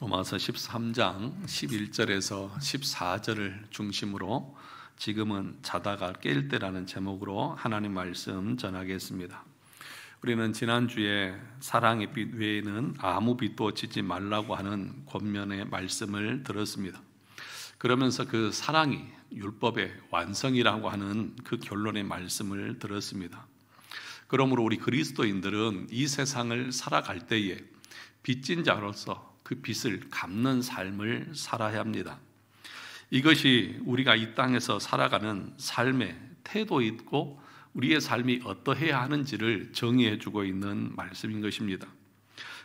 로마서 13장 11절에서 14절을 중심으로 지금은 자다가 깰 때라는 제목으로 하나님 말씀 전하겠습니다. 우리는 지난주에 사랑의 빛 외에는 아무 빛도 지지 말라고 하는 권면의 말씀을 들었습니다. 그러면서 그 사랑이 율법의 완성이라고 하는 그 결론의 말씀을 들었습니다. 그러므로 우리 그리스도인들은 이 세상을 살아갈 때에 빚진 자로서 그 빚을 갚는 삶을 살아야 합니다. 이것이 우리가 이 땅에서 살아가는 삶의 태도이고 우리의 삶이 어떠해야 하는지를 정의해 주고 있는 말씀인 것입니다.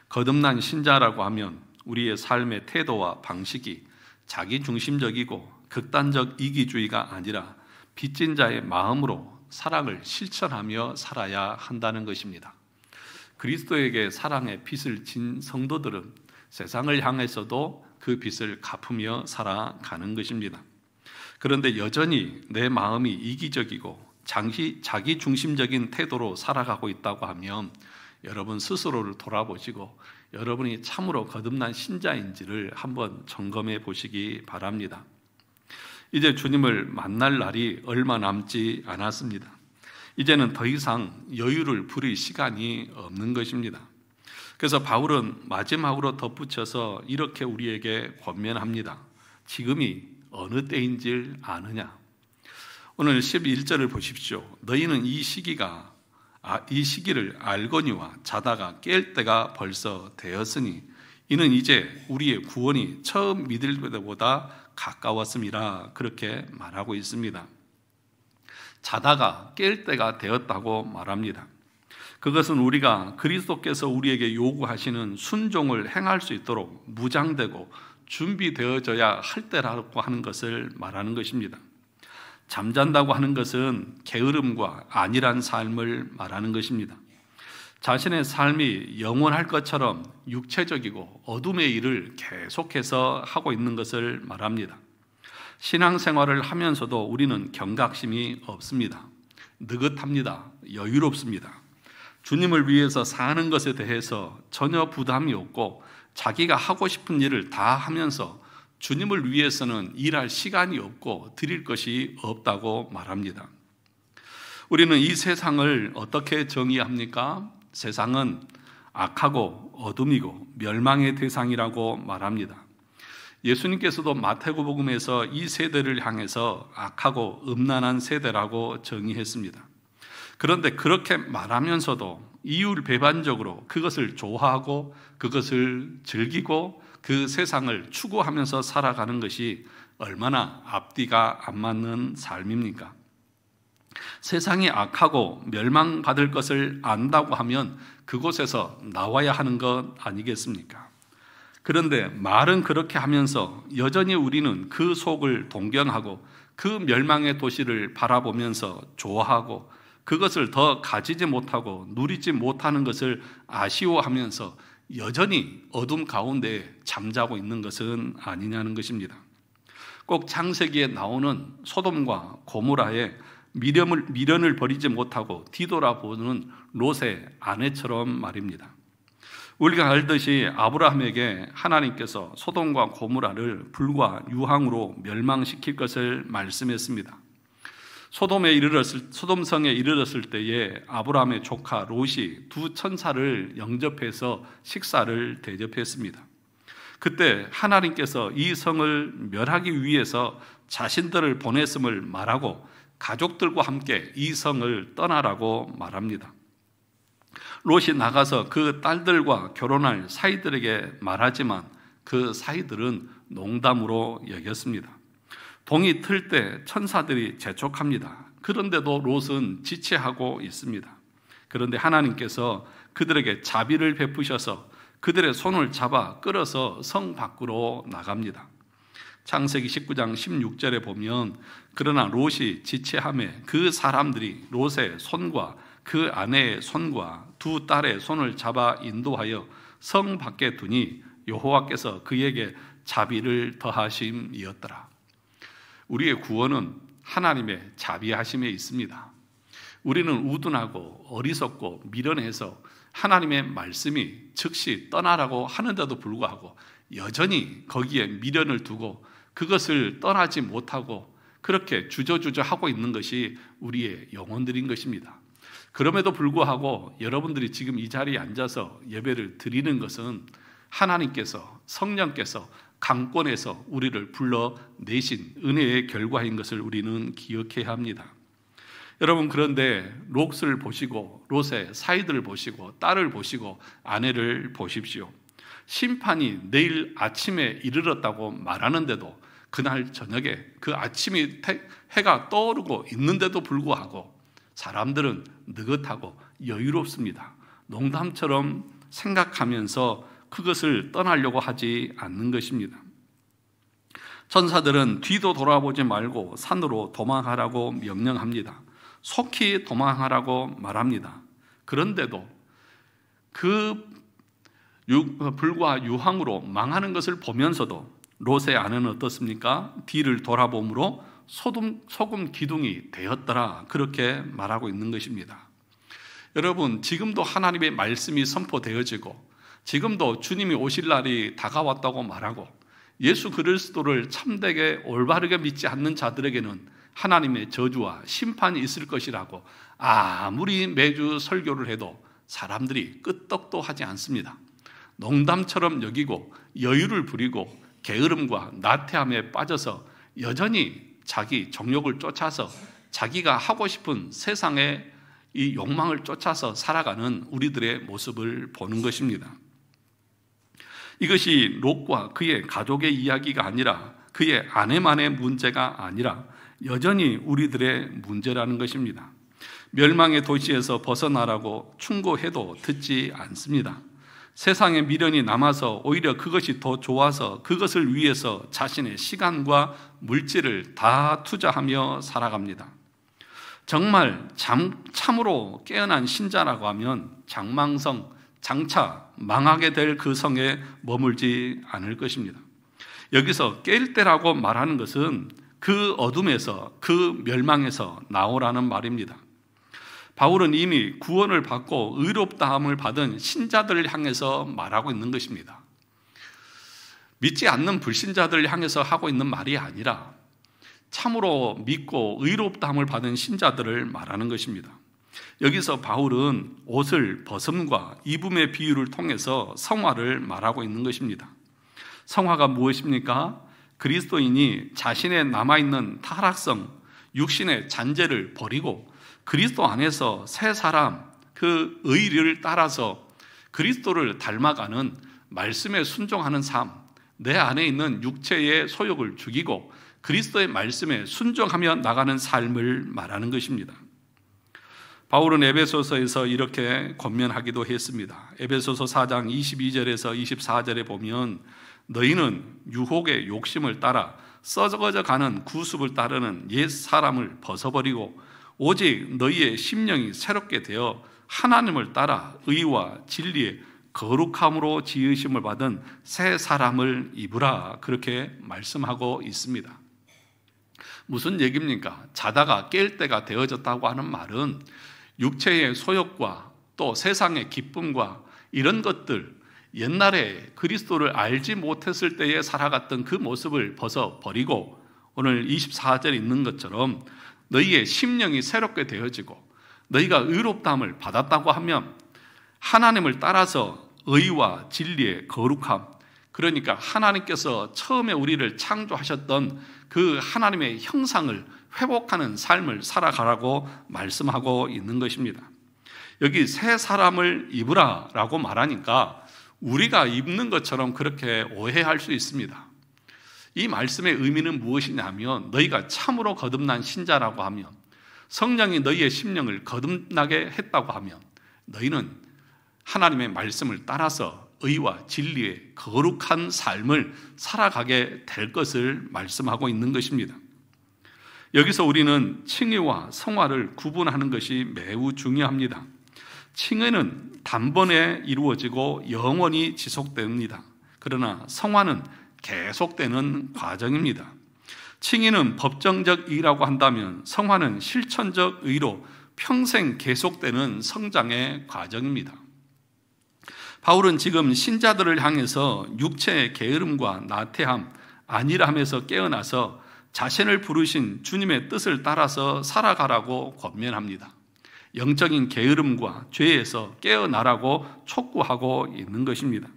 거듭난 신자라고 하면 우리의 삶의 태도와 방식이 자기중심적이고 극단적 이기주의가 아니라 빚진 자의 마음으로 사랑을 실천하며 살아야 한다는 것입니다. 그리스도에게 사랑의 빚을 진 성도들은 세상을 향해서도 그 빚을 갚으며 살아가는 것입니다. 그런데 여전히 내 마음이 이기적이고 자기중심적인 태도로 살아가고 있다고 하면 여러분 스스로를 돌아보시고 여러분이 참으로 거듭난 신자인지를 한번 점검해 보시기 바랍니다. 이제 주님을 만날 날이 얼마 남지 않았습니다. 이제는 더 이상 여유를 부릴 시간이 없는 것입니다. 그래서 바울은 마지막으로 덧붙여서 이렇게 우리에게 권면합니다. 지금이 어느 때인 줄 아느냐? 오늘 11절을 보십시오. 너희는 이 시기를 알거니와 자다가 깰 때가 벌써 되었으니 이는 이제 우리의 구원이 처음 믿을 때보다 가까웠음이라 그렇게 말하고 있습니다. 자다가 깰 때가 되었다고 말합니다. 그것은 우리가 그리스도께서 우리에게 요구하시는 순종을 행할 수 있도록 무장되고 준비되어져야 할 때라고 하는 것을 말하는 것입니다. 잠잔다고 하는 것은 게으름과 안일한 삶을 말하는 것입니다. 자신의 삶이 영원할 것처럼 육체적이고 어둠의 일을 계속해서 하고 있는 것을 말합니다. 신앙생활을 하면서도 우리는 경각심이 없습니다. 느긋합니다. 여유롭습니다. 주님을 위해서 사는 것에 대해서 전혀 부담이 없고 자기가 하고 싶은 일을 다 하면서 주님을 위해서는 일할 시간이 없고 드릴 것이 없다고 말합니다. 우리는 이 세상을 어떻게 정의합니까? 세상은 악하고 어둠이고 멸망의 대상이라고 말합니다. 예수님께서도 마태복음에서 이 세대를 향해서 악하고 음란한 세대라고 정의했습니다. 그런데 그렇게 말하면서도 이율배반적으로 그것을 좋아하고 그것을 즐기고 그 세상을 추구하면서 살아가는 것이 얼마나 앞뒤가 안 맞는 삶입니까? 세상이 악하고 멸망받을 것을 안다고 하면 그곳에서 나와야 하는 것 아니겠습니까? 그런데 말은 그렇게 하면서 여전히 우리는 그 속을 동경하고 그 멸망의 도시를 바라보면서 좋아하고 그것을 더 가지지 못하고 누리지 못하는 것을 아쉬워하면서 여전히 어둠 가운데 잠자고 있는 것은 아니냐는 것입니다. 꼭 창세기에 나오는 소돔과 고모라의 미련을 버리지 못하고 뒤돌아보는 롯의 아내처럼 말입니다. 우리가 알듯이 아브라함에게 하나님께서 소돔과 고모라를 불과 유황으로 멸망시킬 것을 말씀했습니다. 소돔성에 이르렀을 때에 아브라함의 조카 롯이 두 천사를 영접해서 식사를 대접했습니다. 그때 하나님께서 이 성을 멸하기 위해서 자신들을 보냈음을 말하고 가족들과 함께 이 성을 떠나라고 말합니다. 롯이 나가서 그 딸들과 결혼할 사이들에게 말하지만 그 사이들은 농담으로 여겼습니다. 동이 틀 때 천사들이 재촉합니다. 그런데도 롯은 지체하고 있습니다. 그런데 하나님께서 그들에게 자비를 베푸셔서 그들의 손을 잡아 끌어서 성 밖으로 나갑니다. 창세기 19장 16절에 보면 그러나 롯이 지체함에 그 사람들이 롯의 손과 그 아내의 손과 두 딸의 손을 잡아 인도하여 성 밖에 두니 여호와께서 그에게 자비를 더하심이었더라. 우리의 구원은 하나님의 자비하심에 있습니다. 우리는 우둔하고 어리석고 미련해서 하나님의 말씀이 즉시 떠나라고 하는데도 불구하고 여전히 거기에 미련을 두고 그것을 떠나지 못하고 그렇게 주저주저 하고 있는 것이 우리의 영혼들인 것입니다. 그럼에도 불구하고 여러분들이 지금 이 자리에 앉아서 예배를 드리는 것은 하나님께서, 성령께서 강권에서 우리를 불러내신 은혜의 결과인 것을 우리는 기억해야 합니다. 여러분, 그런데 롯을 보시고, 롯의 사이들을 보시고, 딸을 보시고, 아내를 보십시오. 심판이 내일 아침에 이르렀다고 말하는데도 그날 저녁에 그 아침이 해가 떠오르고 있는데도 불구하고 사람들은 느긋하고 여유롭습니다. 농담처럼 생각하면서 그것을 떠나려고 하지 않는 것입니다. 천사들은 뒤도 돌아보지 말고 산으로 도망하라고 명령합니다. 속히 도망하라고 말합니다. 그런데도 그 불과 유황으로 망하는 것을 보면서도 롯의 아내는 어떻습니까? 뒤를 돌아봄으로 소금 기둥이 되었더라, 그렇게 말하고 있는 것입니다. 여러분, 지금도 하나님의 말씀이 선포되어지고 지금도 주님이 오실 날이 다가왔다고 말하고 예수 그리스도를 참되게 올바르게 믿지 않는 자들에게는 하나님의 저주와 심판이 있을 것이라고 아무리 매주 설교를 해도 사람들이 끄떡도 하지 않습니다. 농담처럼 여기고 여유를 부리고 게으름과 나태함에 빠져서 여전히 자기 정욕을 쫓아서 자기가 하고 싶은 세상의 이 욕망을 쫓아서 살아가는 우리들의 모습을 보는 것입니다. 이것이 롯과 그의 가족의 이야기가 아니라 그의 아내만의 문제가 아니라 여전히 우리들의 문제라는 것입니다. 멸망의 도시에서 벗어나라고 충고해도 듣지 않습니다. 세상에 미련이 남아서 오히려 그것이 더 좋아서 그것을 위해서 자신의 시간과 물질을 다 투자하며 살아갑니다. 정말 참으로 깨어난 신자라고 하면 장망성, 장차 망하게 될 그 성에 머물지 않을 것입니다. 여기서 깰 때라고 말하는 것은 그 어둠에서, 그 멸망에서 나오라는 말입니다. 바울은 이미 구원을 받고 의롭다함을 받은 신자들을 향해서 말하고 있는 것입니다. 믿지 않는 불신자들을 향해서 하고 있는 말이 아니라 참으로 믿고 의롭다함을 받은 신자들을 말하는 것입니다. 여기서 바울은 옷을 벗음과 입음의 비유를 통해서 성화를 말하고 있는 것입니다. 성화가 무엇입니까? 그리스도인이 자신의 남아있는 타락성, 육신의 잔재를 버리고 그리스도 안에서 새 사람, 그 의리를 따라서 그리스도를 닮아가는 말씀에 순종하는 삶, 내 안에 있는 육체의 소욕을 죽이고 그리스도의 말씀에 순종하며 나가는 삶을 말하는 것입니다. 바울은 에베소서에서 이렇게 권면하기도 했습니다. 에베소서 4장 22절에서 24절에 보면 너희는 유혹의 욕심을 따라 썩어져 가는 구습을 따르는 옛 사람을 벗어버리고 오직 너희의 심령이 새롭게 되어 하나님을 따라 의와 진리의 거룩함으로 지으심을 받은 새 사람을 입으라, 그렇게 말씀하고 있습니다. 무슨 얘기입니까? 자다가 깰 때가 되어졌다고 하는 말은 육체의 소욕과 또 세상의 기쁨과 이런 것들, 옛날에 그리스도를 알지 못했을 때에 살아갔던 그 모습을 벗어버리고 오늘 24절에 있는 것처럼 너희의 심령이 새롭게 되어지고 너희가 의롭다함을 받았다고 하면 하나님을 따라서 의와 진리의 거룩함, 그러니까 하나님께서 처음에 우리를 창조하셨던 그 하나님의 형상을 회복하는 삶을 살아가라고 말씀하고 있는 것입니다. 여기 새 사람을 입으라 라고 말하니까 우리가 입는 것처럼 그렇게 오해할 수 있습니다. 이 말씀의 의미는 무엇이냐면 너희가 참으로 거듭난 신자라고 하면, 성령이 너희의 심령을 거듭나게 했다고 하면 너희는 하나님의 말씀을 따라서 의와 진리의 거룩한 삶을 살아가게 될 것을 말씀하고 있는 것입니다. 여기서 우리는 칭의와 성화를 구분하는 것이 매우 중요합니다. 칭의는 단번에 이루어지고 영원히 지속됩니다. 그러나 성화는 계속되는 과정입니다. 칭의는 법정적 의라고 한다면 성화는 실천적 의로 평생 계속되는 성장의 과정입니다. 바울은 지금 신자들을 향해서 육체의 게으름과 나태함, 안일함에서 깨어나서 자신을 부르신 주님의 뜻을 따라서 살아가라고 권면합니다. 영적인 게으름과 죄에서 깨어나라고 촉구하고 있는 것입니다.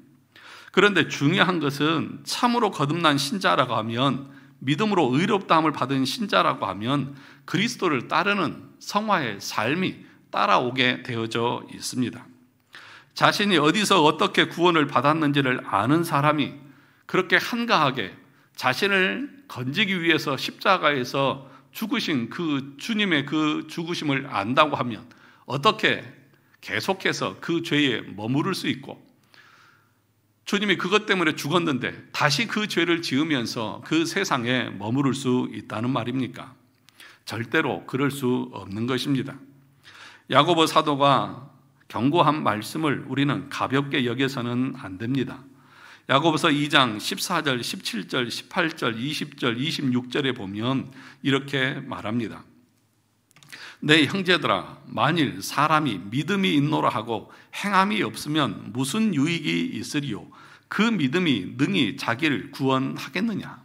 그런데 중요한 것은 참으로 거듭난 신자라고 하면, 믿음으로 의롭다함을 받은 신자라고 하면 그리스도를 따르는 성화의 삶이 따라오게 되어져 있습니다. 자신이 어디서 어떻게 구원을 받았는지를 아는 사람이 그렇게 한가하게 자신을 건지기 위해서 십자가에서 죽으신 그 주님의 그 죽으심을 안다고 하면 어떻게 계속해서 그 죄에 머무를 수 있고, 주님이 그것 때문에 죽었는데 다시 그 죄를 지으면서 그 세상에 머무를 수 있다는 말입니까? 절대로 그럴 수 없는 것입니다. 야고보 사도가 경고한 말씀을 우리는 가볍게 여겨서는 안 됩니다. 야고보서 2장 14절, 17절, 18절, 20절, 26절에 보면 이렇게 말합니다. 내 형제들아, 만일 사람이 믿음이 있노라 하고 행함이 없으면 무슨 유익이 있으리요? 그 믿음이 능히 자기를 구원하겠느냐?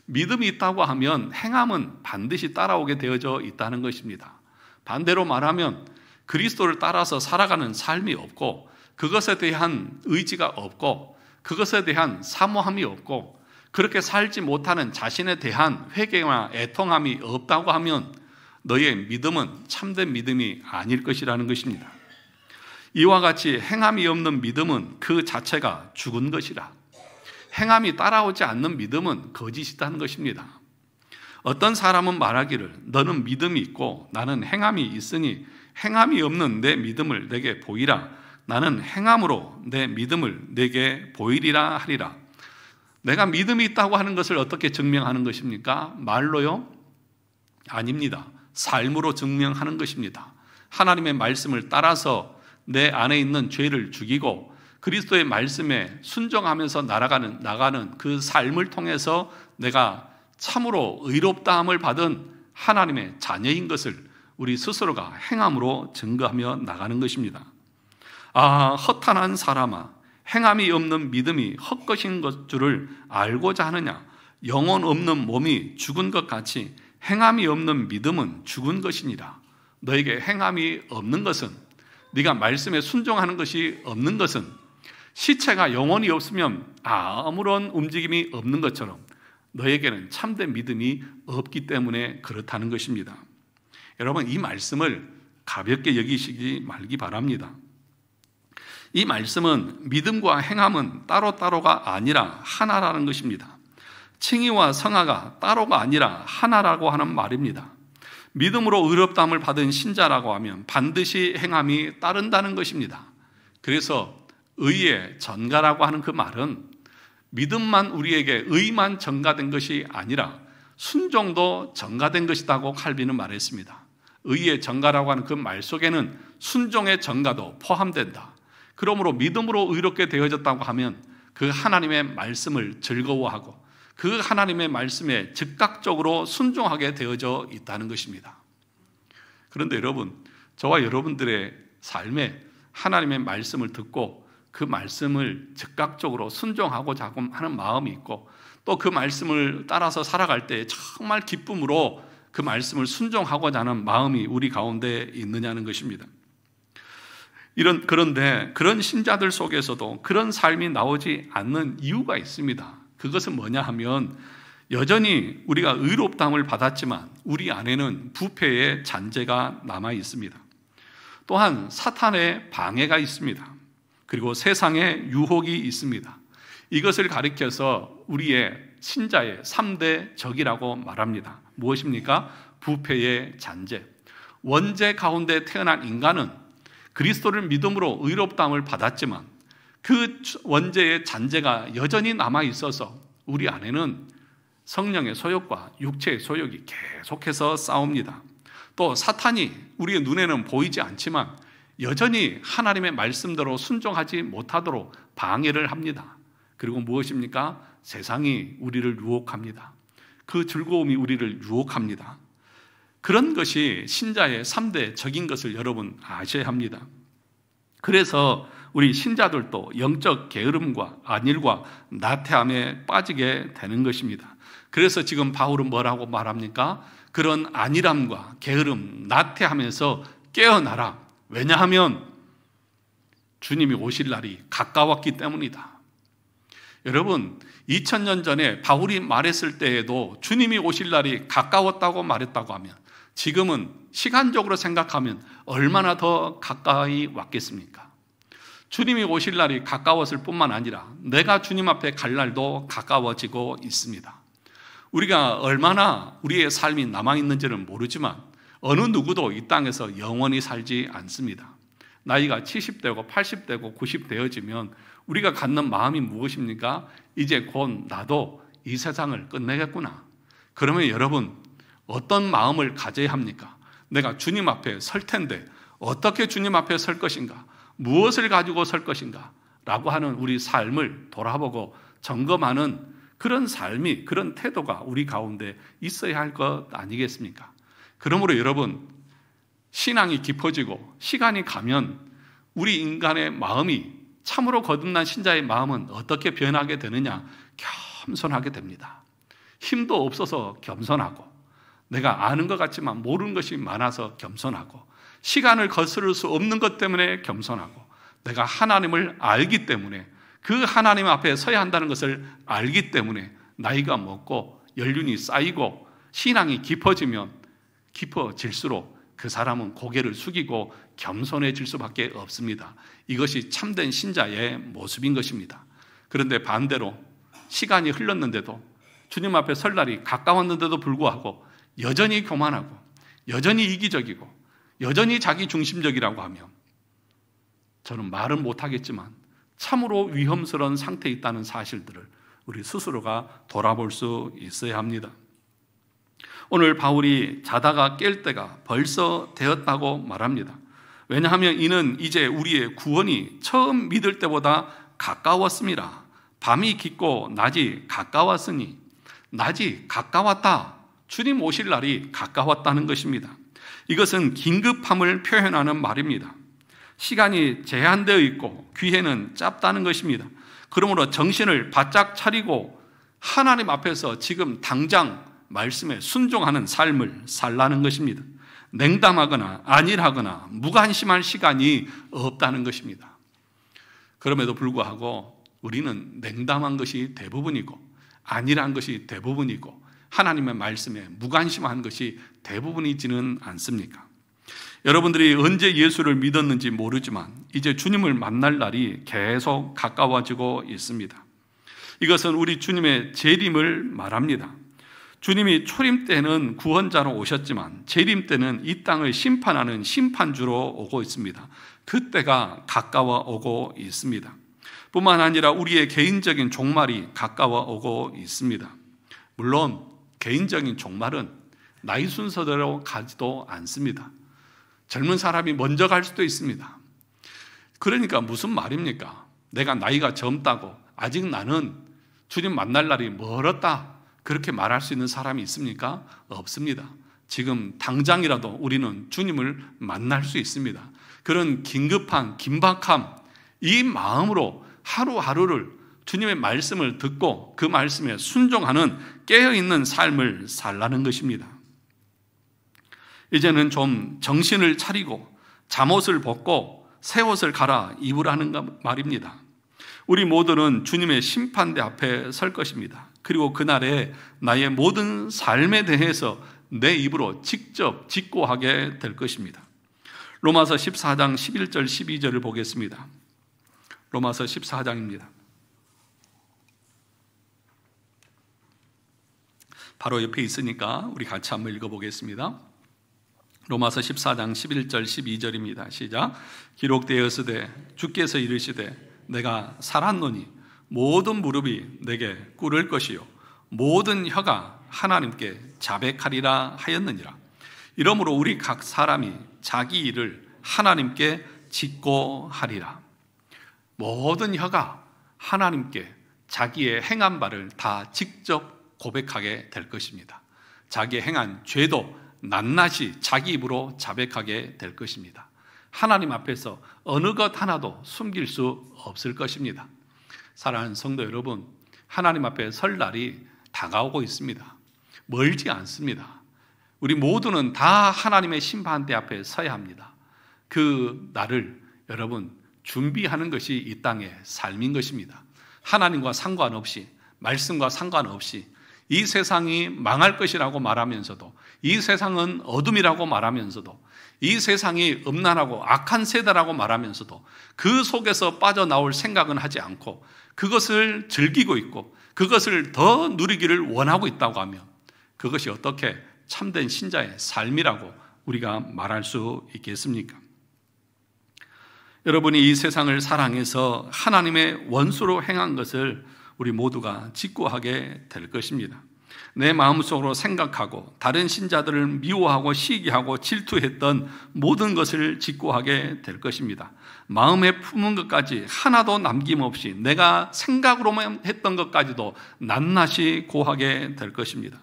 믿음이 있다고 하면 행함은 반드시 따라오게 되어져 있다는 것입니다. 반대로 말하면 그리스도를 따라서 살아가는 삶이 없고, 그것에 대한 의지가 없고, 그것에 대한 사모함이 없고, 그렇게 살지 못하는 자신에 대한 회개와 애통함이 없다고 하면 너의 믿음은 참된 믿음이 아닐 것이라는 것입니다. 이와 같이 행함이 없는 믿음은 그 자체가 죽은 것이라, 행함이 따라오지 않는 믿음은 거짓이라는 것입니다. 어떤 사람은 말하기를 너는 믿음이 있고 나는 행함이 있으니 행함이 없는 내 믿음을 내게 보이라, 나는 행함으로 내 믿음을 내게 보이리라 하리라. 내가 믿음이 있다고 하는 것을 어떻게 증명하는 것입니까? 말로요? 아닙니다. 삶으로 증명하는 것입니다. 하나님의 말씀을 따라서 내 안에 있는 죄를 죽이고 그리스도의 말씀에 순종하면서 나가는 그 삶을 통해서 내가 참으로 의롭다함을 받은 하나님의 자녀인 것을 우리 스스로가 행함으로 증거하며 나가는 것입니다. 아, 허탄한 사람아, 행함이 없는 믿음이 헛것인 것 줄을 알고자 하느냐? 영혼 없는 몸이 죽은 것 같이 행함이 없는 믿음은 죽은 것이니라. 너에게 행함이 없는 것은, 네가 말씀에 순종하는 것이 없는 것은, 시체가 영혼이 없으면 아무런 움직임이 없는 것처럼 너에게는 참된 믿음이 없기 때문에 그렇다는 것입니다. 여러분, 이 말씀을 가볍게 여기시기 말기 바랍니다. 이 말씀은 믿음과 행함은 따로따로가 아니라 하나라는 것입니다. 칭의와 성화가 따로가 아니라 하나라고 하는 말입니다. 믿음으로 의롭다함을 받은 신자라고 하면 반드시 행함이 따른다는 것입니다. 그래서 의의 전가라고 하는 그 말은 믿음만 우리에게 의만 전가된 것이 아니라 순종도 전가된 것이라고 칼빈은 말했습니다. 의의 전가라고 하는 그 말 속에는 순종의 전가도 포함된다. 그러므로 믿음으로 의롭게 되어졌다고 하면 그 하나님의 말씀을 즐거워하고 그 하나님의 말씀에 즉각적으로 순종하게 되어져 있다는 것입니다. 그런데 여러분, 저와 여러분들의 삶에 하나님의 말씀을 듣고 그 말씀을 즉각적으로 순종하고자 하는 마음이 있고, 또 그 말씀을 따라서 살아갈 때 정말 기쁨으로 그 말씀을 순종하고자 하는 마음이 우리 가운데 있느냐는 것입니다. 그런데 그런 신자들 속에서도 그런 삶이 나오지 않는 이유가 있습니다. 그것은 뭐냐 하면, 여전히 우리가 의롭다함을 받았지만 우리 안에는 부패의 잔재가 남아 있습니다. 또한 사탄의 방해가 있습니다. 그리고 세상의 유혹이 있습니다. 이것을 가리켜서 우리의 신자의 3대 적이라고 말합니다. 무엇입니까? 부패의 잔재. 원죄 가운데 태어난 인간은 그리스도를 믿음으로 의롭다함을 받았지만 그 원죄의 잔재가 여전히 남아 있어서 우리 안에는 성령의 소욕과 육체의 소욕이 계속해서 싸웁니다. 또 사탄이 우리의 눈에는 보이지 않지만 여전히 하나님의 말씀대로 순종하지 못하도록 방해를 합니다. 그리고 무엇입니까? 세상이 우리를 유혹합니다. 그 즐거움이 우리를 유혹합니다. 그런 것이 신자의 3대 적인 것을 여러분 아셔야 합니다. 그래서 우리 신자들도 영적 게으름과 안일과 나태함에 빠지게 되는 것입니다. 그래서 지금 바울은 뭐라고 말합니까? 그런 안일함과 게으름, 나태함에서 깨어나라. 왜냐하면 주님이 오실 날이 가까웠기 때문이다. 여러분, 2000년 전에 바울이 말했을 때에도 주님이 오실 날이 가까웠다고 말했다고 하면 지금은 시간적으로 생각하면 얼마나 더 가까이 왔겠습니까? 주님이 오실 날이 가까웠을 뿐만 아니라 내가 주님 앞에 갈 날도 가까워지고 있습니다. 우리가 얼마나 우리의 삶이 남아있는지는 모르지만 어느 누구도 이 땅에서 영원히 살지 않습니다. 나이가 70대고 80대고 90되어지면 우리가 갖는 마음이 무엇입니까? 이제 곧 나도 이 세상을 끝내겠구나. 그러면 여러분, 어떤 마음을 가져야 합니까? 내가 주님 앞에 설 텐데 어떻게 주님 앞에 설 것인가? 무엇을 가지고 설 것인가? 라고 하는 우리 삶을 돌아보고 점검하는 그런 삶이, 그런 태도가 우리 가운데 있어야 할 것 아니겠습니까? 그러므로 여러분, 신앙이 깊어지고 시간이 가면 우리 인간의 마음이, 참으로 거듭난 신자의 마음은 어떻게 변하게 되느냐? 겸손하게 됩니다. 힘도 없어서 겸손하고, 내가 아는 것 같지만 모르는 것이 많아서 겸손하고, 시간을 거스를 수 없는 것 때문에 겸손하고, 내가 하나님을 알기 때문에, 그 하나님 앞에 서야 한다는 것을 알기 때문에 나이가 먹고 연륜이 쌓이고 신앙이 깊어질수록 그 사람은 고개를 숙이고 겸손해질 수밖에 없습니다. 이것이 참된 신자의 모습인 것입니다. 그런데 반대로 시간이 흘렀는데도, 주님 앞에 설 날이 가까웠는데도 불구하고 여전히 교만하고 여전히 이기적이고 여전히 자기 중심적이라고 하면 저는 말은 못하겠지만 참으로 위험스러운 상태에 있다는 사실들을 우리 스스로가 돌아볼 수 있어야 합니다. 오늘 바울이 자다가 깰 때가 벌써 되었다고 말합니다. 왜냐하면 이는 이제 우리의 구원이 처음 믿을 때보다 가까웠습니다. 밤이 깊고 낮이 가까웠으니, 낮이 가까웠다. 주님 오실 날이 가까웠다는 것입니다. 이것은 긴급함을 표현하는 말입니다. 시간이 제한되어 있고 귀회는 짧다는 것입니다. 그러므로 정신을 바짝 차리고 하나님 앞에서 지금 당장 말씀에 순종하는 삶을 살라는 것입니다. 냉담하거나 안일하거나 무관심할 시간이 없다는 것입니다. 그럼에도 불구하고 우리는 냉담한 것이 대부분이고 안일한 것이 대부분이고 하나님의 말씀에 무관심한 것이 대부분이지는 않습니까? 여러분들이 언제 예수를 믿었는지 모르지만 이제 주님을 만날 날이 계속 가까워지고 있습니다. 이것은 우리 주님의 재림을 말합니다. 주님이 초림 때는 구원자로 오셨지만 재림 때는 이 땅을 심판하는 심판주로 오고 있습니다. 그때가 가까워 오고 있습니다. 뿐만 아니라 우리의 개인적인 종말이 가까워 오고 있습니다. 물론 개인적인 종말은 나이 순서대로 가지도 않습니다. 젊은 사람이 먼저 갈 수도 있습니다. 그러니까 무슨 말입니까? 내가 나이가 젊다고 아직 나는 주님 만날 날이 멀었다, 그렇게 말할 수 있는 사람이 있습니까? 없습니다. 지금 당장이라도 우리는 주님을 만날 수 있습니다. 그런 긴급한 긴박함, 이 마음으로 하루하루를 주님의 말씀을 듣고 그 말씀에 순종하는 깨어있는 삶을 살라는 것입니다. 이제는 좀 정신을 차리고 잠옷을 벗고 새 옷을 갈아 입으라는 말입니다. 우리 모두는 주님의 심판대 앞에 설 것입니다. 그리고 그날에 나의 모든 삶에 대해서 내 입으로 직접 직고하게 될 것입니다. 로마서 14장 11절 12절을 보겠습니다. 로마서 14장입니다. 바로 옆에 있으니까 우리 같이 한번 읽어보겠습니다. 로마서 14장 11절 12절입니다. 시작. 기록되었으되 주께서 이르시되 내가 살았노니 모든 무릎이 내게 꿇을 것이요 모든 혀가 하나님께 자백하리라 하였느니라. 이러므로 우리 각 사람이 자기 일을 하나님께 직고하리라. 모든 혀가 하나님께 자기의 행한 바를 다 직접 고백하게 될 것입니다. 자기의 행한 죄도 낱낱이 자기 입으로 자백하게 될 것입니다. 하나님 앞에서 어느 것 하나도 숨길 수 없을 것입니다. 사랑하는 성도 여러분, 하나님 앞에 설 날이 다가오고 있습니다. 멀지 않습니다. 우리 모두는 다 하나님의 심판대 앞에 서야 합니다. 그 날을 여러분 준비하는 것이 이 땅의 삶인 것입니다. 하나님과 상관없이, 말씀과 상관없이 이 세상이 망할 것이라고 말하면서도, 이 세상은 어둠이라고 말하면서도, 이 세상이 음란하고 악한 세대라고 말하면서도 그 속에서 빠져나올 생각은 하지 않고 그것을 즐기고 있고 그것을 더 누리기를 원하고 있다고 하면 그것이 어떻게 참된 신자의 삶이라고 우리가 말할 수 있겠습니까? 여러분이 이 세상을 사랑해서 하나님의 원수로 행한 것을 우리 모두가 직고하게 될 것입니다. 내 마음속으로 생각하고 다른 신자들을 미워하고 시기하고 질투했던 모든 것을 직고하게 될 것입니다. 마음에 품은 것까지 하나도 남김없이 내가 생각으로만 했던 것까지도 낱낱이 고하게 될 것입니다.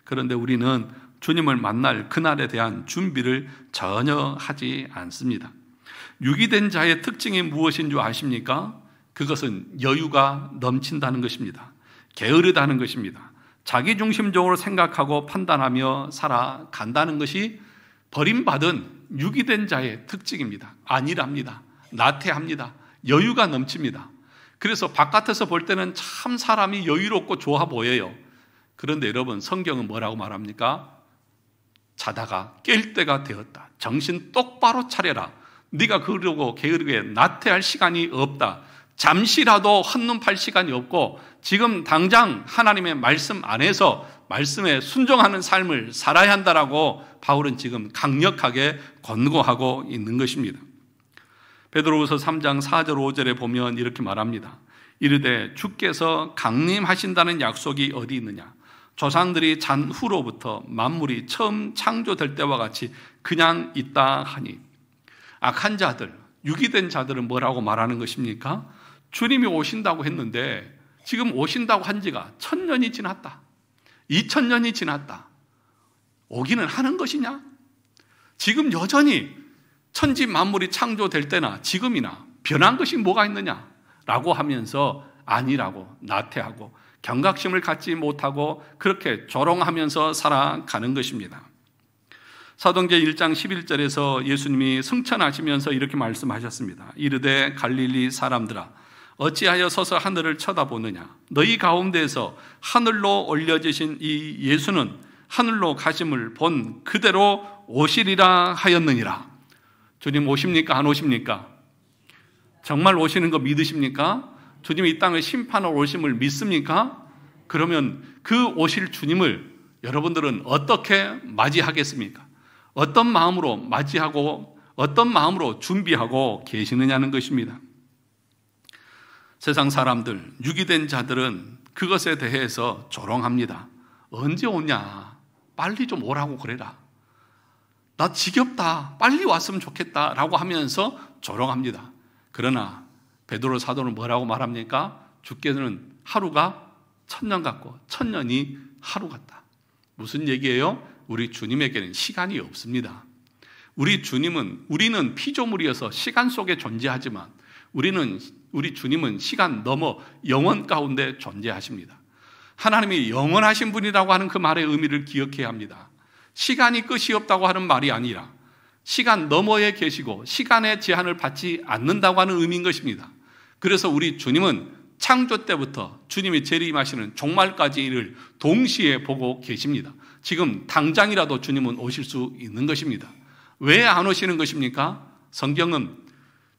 그런데 우리는 주님을 만날 그날에 대한 준비를 전혀 하지 않습니다. 유기된 자의 특징이 무엇인 줄 아십니까? 그것은 여유가 넘친다는 것입니다. 게으르다는 것입니다. 자기중심적으로 생각하고 판단하며 살아간다는 것이 버림받은 유기된 자의 특징입니다. 안일합니다. 나태합니다. 여유가 넘칩니다. 그래서 바깥에서 볼 때는 참 사람이 여유롭고 좋아 보여요. 그런데 여러분, 성경은 뭐라고 말합니까? 자다가 깰 때가 되었다. 정신 똑바로 차려라. 네가 그러고 게으르게 나태할 시간이 없다. 잠시라도 헛눈 팔 시간이 없고 지금 당장 하나님의 말씀 안에서 말씀에 순종하는 삶을 살아야 한다라고 바울은 지금 강력하게 권고하고 있는 것입니다. 베드로후서 3장 4절 5절에 보면 이렇게 말합니다. 이르되 주께서 강림하신다는 약속이 어디 있느냐? 조상들이 잔 후로부터 만물이 처음 창조될 때와 같이 그냥 있다 하니. 악한 자들, 유기된 자들은 뭐라고 말하는 것입니까? 주님이 오신다고 했는데 지금 오신다고 한 지가 1000년이 지났다. 2000년이 지났다. 오기는 하는 것이냐? 지금 여전히 천지 만물이 창조될 때나 지금이나 변한 것이 뭐가 있느냐? 라고 하면서 아니라고 나태하고 경각심을 갖지 못하고 그렇게 조롱하면서 살아가는 것입니다. 사도행전 1장 11절에서 예수님이 승천하시면서 이렇게 말씀하셨습니다. 이르되 갈릴리 사람들아 어찌하여 서서 하늘을 쳐다보느냐? 너희 가운데에서 하늘로 올려지신 이 예수는 하늘로 가심을 본 그대로 오시리라 하였느니라. 주님 오십니까? 안 오십니까? 정말 오시는 거 믿으십니까? 주님이 이 땅을 심판하러 오심을 믿습니까? 그러면 그 오실 주님을 여러분들은 어떻게 맞이하겠습니까? 어떤 마음으로 맞이하고 어떤 마음으로 준비하고 계시느냐는 것입니다. 세상 사람들, 유기된 자들은 그것에 대해서 조롱합니다. 언제 오냐? 빨리 좀 오라고 그래라. 나 지겹다. 빨리 왔으면 좋겠다. 라고 하면서 조롱합니다. 그러나 베드로 사도는 뭐라고 말합니까? 주께서는 하루가 1000년 같고 1000년이 하루 같다. 무슨 얘기예요? 우리 주님에게는 시간이 없습니다. 우리는 피조물이어서 시간 속에 존재하지만 우리 주님은 시간 넘어 영원 가운데 존재하십니다. 하나님이 영원하신 분이라고 하는 그 말의 의미를 기억해야 합니다. 시간이 끝이 없다고 하는 말이 아니라 시간 너머에 계시고 시간의 제한을 받지 않는다고 하는 의미인 것입니다. 그래서 우리 주님은 창조 때부터 주님이 재림하시는 종말까지를 동시에 보고 계십니다. 지금 당장이라도 주님은 오실 수 있는 것입니다. 왜 안 오시는 것입니까? 성경은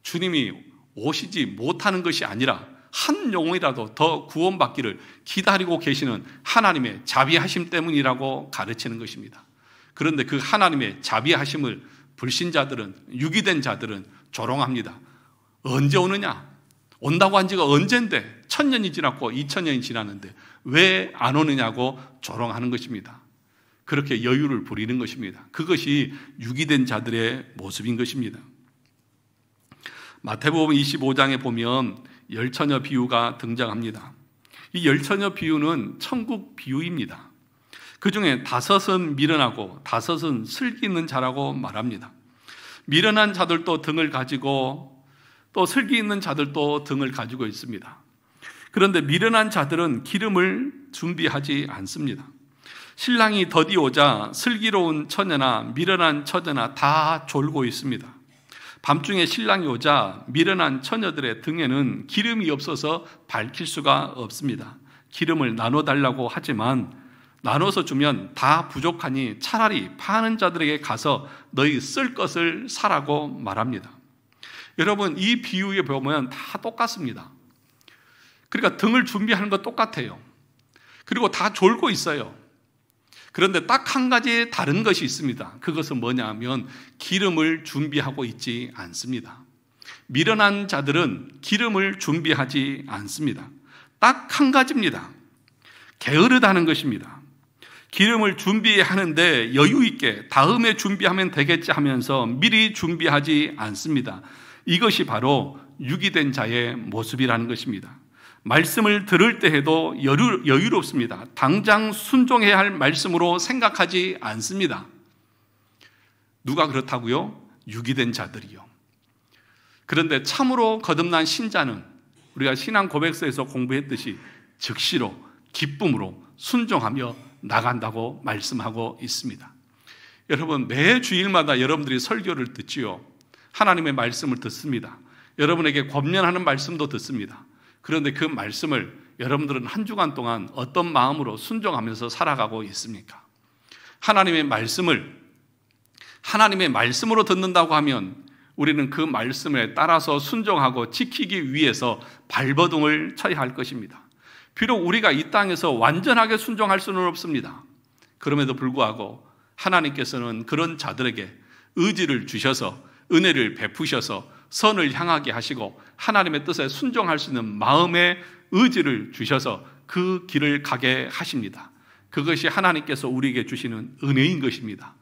주님이 오시지 못하는 것이 아니라 한 영혼이라도 더 구원받기를 기다리고 계시는 하나님의 자비하심 때문이라고 가르치는 것입니다. 그런데 그 하나님의 자비하심을 불신자들은, 유기된 자들은 조롱합니다. 언제 오느냐? 온다고 한 지가 언젠데 1000년이 지났고 2000년이 지났는데 왜 안 오느냐고 조롱하는 것입니다. 그렇게 여유를 부리는 것입니다. 그것이 유기된 자들의 모습인 것입니다. 마태복음 25장에 보면 열처녀 비유가 등장합니다. 이 열처녀 비유는 천국 비유입니다. 그 중에 5은 미련하고 5은 슬기 있는 자라고 말합니다. 미련한 자들도 등을 가지고 또 슬기 있는 자들도 등을 가지고 있습니다. 그런데 미련한 자들은 기름을 준비하지 않습니다. 신랑이 더디 오자 슬기로운 처녀나 미련한 처녀나 다 졸고 있습니다. 밤중에 신랑이 오자 미련한 처녀들의 등에는 기름이 없어서 밝힐 수가 없습니다. 기름을 나눠달라고 하지만 나눠서 주면 다 부족하니 차라리 파는 자들에게 가서 너희 쓸 것을 사라고 말합니다. 여러분, 이 비유에 보면 다 똑같습니다. 그러니까 등을 준비하는 거 똑같아요. 그리고 다 졸고 있어요. 그런데 딱 한 가지 다른 것이 있습니다. 그것은 뭐냐 하면 기름을 준비하고 있지 않습니다. 미련한 자들은 기름을 준비하지 않습니다. 딱 한 가지입니다. 게으르다는 것입니다. 기름을 준비하는데 여유 있게 다음에 준비하면 되겠지 하면서 미리 준비하지 않습니다. 이것이 바로 유기된 자의 모습이라는 것입니다. 말씀을 들을 때 해도 여유롭습니다. 당장 순종해야 할 말씀으로 생각하지 않습니다. 누가 그렇다고요? 유기된 자들이요. 그런데 참으로 거듭난 신자는 우리가 신앙 고백서에서 공부했듯이 즉시로 기쁨으로 순종하며 나간다고 말씀하고 있습니다. 여러분, 매 주일마다 여러분들이 설교를 듣지요. 하나님의 말씀을 듣습니다. 여러분에게 권면하는 말씀도 듣습니다. 그런데 그 말씀을 여러분들은 한 주간 동안 어떤 마음으로 순종하면서 살아가고 있습니까? 하나님의 말씀으로 듣는다고 하면 우리는 그 말씀에 따라서 순종하고 지키기 위해서 발버둥을 쳐야 할 것입니다. 비록 우리가 이 땅에서 완전하게 순종할 수는 없습니다. 그럼에도 불구하고 하나님께서는 그런 자들에게 의지를 주셔서 은혜를 베푸셔서 선을 향하게 하시고 하나님의 뜻에 순종할 수 있는 마음의 의지를 주셔서 그 길을 가게 하십니다. 그것이 하나님께서 우리에게 주시는 은혜인 것입니다.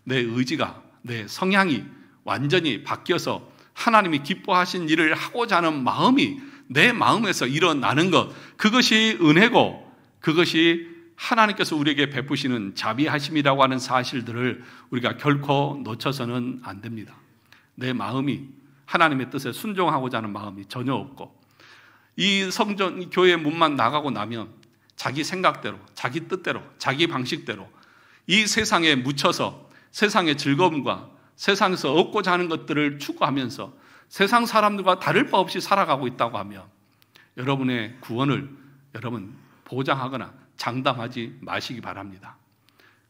내 의지가, 내 성향이 완전히 바뀌어서 하나님이 기뻐하신 일을 하고자 하는 마음이 내 마음에서 일어나는 것, 그것이 은혜고 그것이 하나님께서 우리에게 베푸시는 자비하심이라고 하는 사실들을 우리가 결코 놓쳐서는 안 됩니다. 내 마음이 하나님의 뜻에 순종하고자 하는 마음이 전혀 없고 이 성전 교회 문만 나가고 나면 자기 생각대로, 자기 뜻대로, 자기 방식대로 이 세상에 묻혀서 세상의 즐거움과 세상에서 얻고자 하는 것들을 추구하면서 세상 사람들과 다를 바 없이 살아가고 있다고 하면 여러분의 구원을 여러분 보장하거나 장담하지 마시기 바랍니다.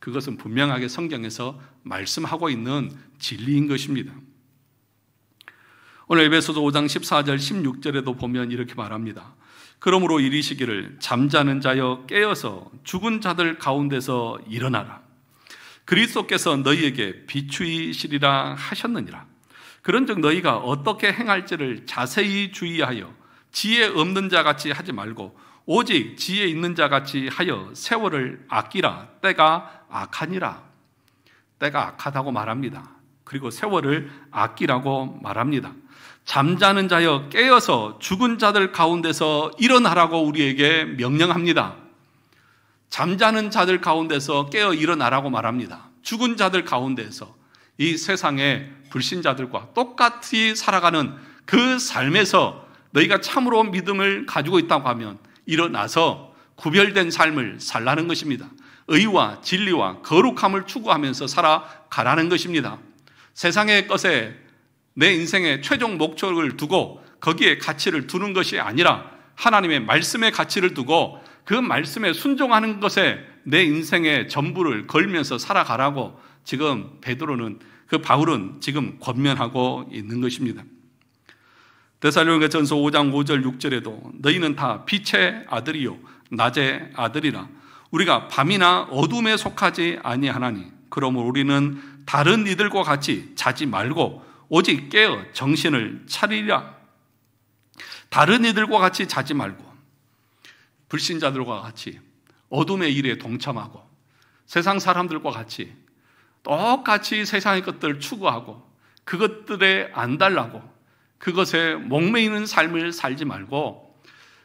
그것은 분명하게 성경에서 말씀하고 있는 진리인 것입니다. 오늘 에베소서 5장 14절 16절에도 보면 이렇게 말합니다. 그러므로 이르시기를 잠자는 자여 깨어서 죽은 자들 가운데서 일어나라. 그리스도께서 너희에게 비추이시리라 하셨느니라. 그런즉 너희가 어떻게 행할지를 자세히 주의하여 지혜 없는 자같이 하지 말고 오직 지혜 있는 자같이 하여 세월을 아끼라. 때가 악하니라. 때가 악하다고 말합니다. 그리고 세월을 아끼라고 말합니다. 잠자는 자여 깨어서 죽은 자들 가운데서 일어나라고 우리에게 명령합니다. 잠자는 자들 가운데서 깨어 일어나라고 말합니다. 죽은 자들 가운데서 이 세상의 불신자들과 똑같이 살아가는 그 삶에서 너희가 참으로 믿음을 가지고 있다고 하면 일어나서 구별된 삶을 살라는 것입니다. 의와 진리와 거룩함을 추구하면서 살아가라는 것입니다. 세상의 것에 내 인생의 최종 목적을 두고 거기에 가치를 두는 것이 아니라 하나님의 말씀에 가치를 두고 그 말씀에 순종하는 것에 내 인생의 전부를 걸면서 살아가라고 지금 바울은 지금 권면하고 있는 것입니다. 데살로니가전서 5장 5절 6절에도 너희는 다 빛의 아들이요 낮의 아들이라. 우리가 밤이나 어둠에 속하지 아니하나니 그러므로 우리는 다른 이들과 같이 자지 말고 오직 깨어 정신을 차리라. 다른 이들과 같이 자지 말고 불신자들과 같이 어둠의 일에 동참하고 세상 사람들과 같이 똑같이 세상의 것들을 추구하고 그것들에 안달나고 그것에 목매이는 삶을 살지 말고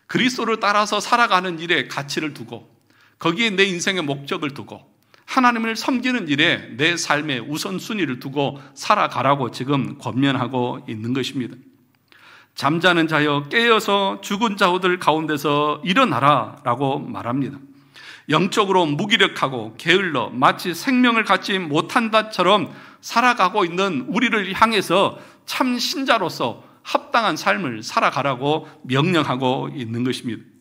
그리스도를 따라서 살아가는 일에 가치를 두고 거기에 내 인생의 목적을 두고 하나님을 섬기는 일에 내 삶의 우선순위를 두고 살아가라고 지금 권면하고 있는 것입니다. 잠자는 자여 깨어서 죽은 자들 가운데서 일어나라 라고 말합니다. 영적으로 무기력하고 게을러 마치 생명을 갖지 못한다처럼 살아가고 있는 우리를 향해서 참 신자로서 합당한 삶을 살아가라고 명령하고 있는 것입니다.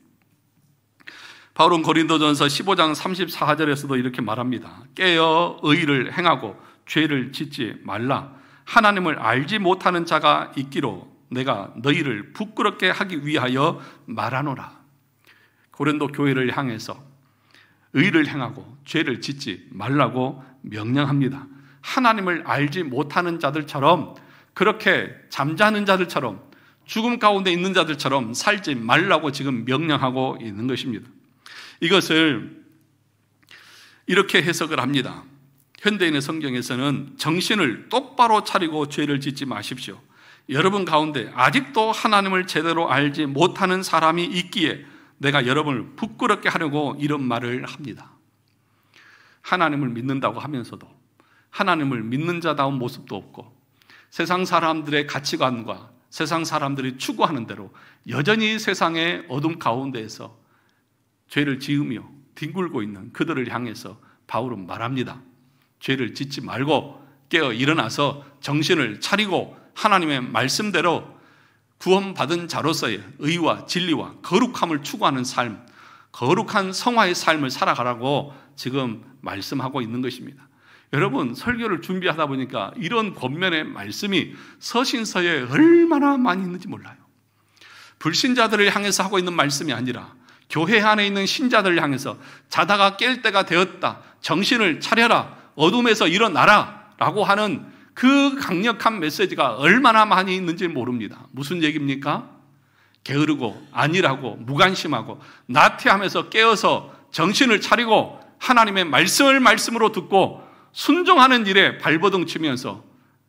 바울은 고린도전서 15장 34절에서도 이렇게 말합니다. 깨어 의를 행하고 죄를 짓지 말라. 하나님을 알지 못하는 자가 있기로 내가 너희를 부끄럽게 하기 위하여 말하노라. 고린도 교회를 향해서 의를 행하고 죄를 짓지 말라고 명령합니다. 하나님을 알지 못하는 자들처럼, 그렇게 잠자는 자들처럼, 죽음 가운데 있는 자들처럼 살지 말라고 지금 명령하고 있는 것입니다. 이것을 이렇게 해석을 합니다. 현대인의 성경에서는 정신을 똑바로 차리고 죄를 짓지 마십시오. 여러분 가운데 아직도 하나님을 제대로 알지 못하는 사람이 있기에 내가 여러분을 부끄럽게 하려고 이런 말을 합니다. 하나님을 믿는다고 하면서도 하나님을 믿는 자다운 모습도 없고 세상 사람들의 가치관과 세상 사람들이 추구하는 대로 여전히 세상의 어둠 가운데에서 죄를 지으며 뒹굴고 있는 그들을 향해서 바울은 말합니다. 죄를 짓지 말고 깨어 일어나서 정신을 차리고 하나님의 말씀대로 구원받은 자로서의 의와 진리와 거룩함을 추구하는 삶, 거룩한 성화의 삶을 살아가라고 지금 말씀하고 있는 것입니다. 여러분, 설교를 준비하다 보니까 이런 권면의 말씀이 서신서에 얼마나 많이 있는지 몰라요. 불신자들을 향해서 하고 있는 말씀이 아니라 교회 안에 있는 신자들을 향해서 자다가 깰 때가 되었다, 정신을 차려라, 어둠에서 일어나라 라고 하는 그 강력한 메시지가 얼마나 많이 있는지 모릅니다. 무슨 얘기입니까? 게으르고 안일하고 무관심하고 나태하면서 깨어서 정신을 차리고 하나님의 말씀을 말씀으로 듣고 순종하는 일에 발버둥 치면서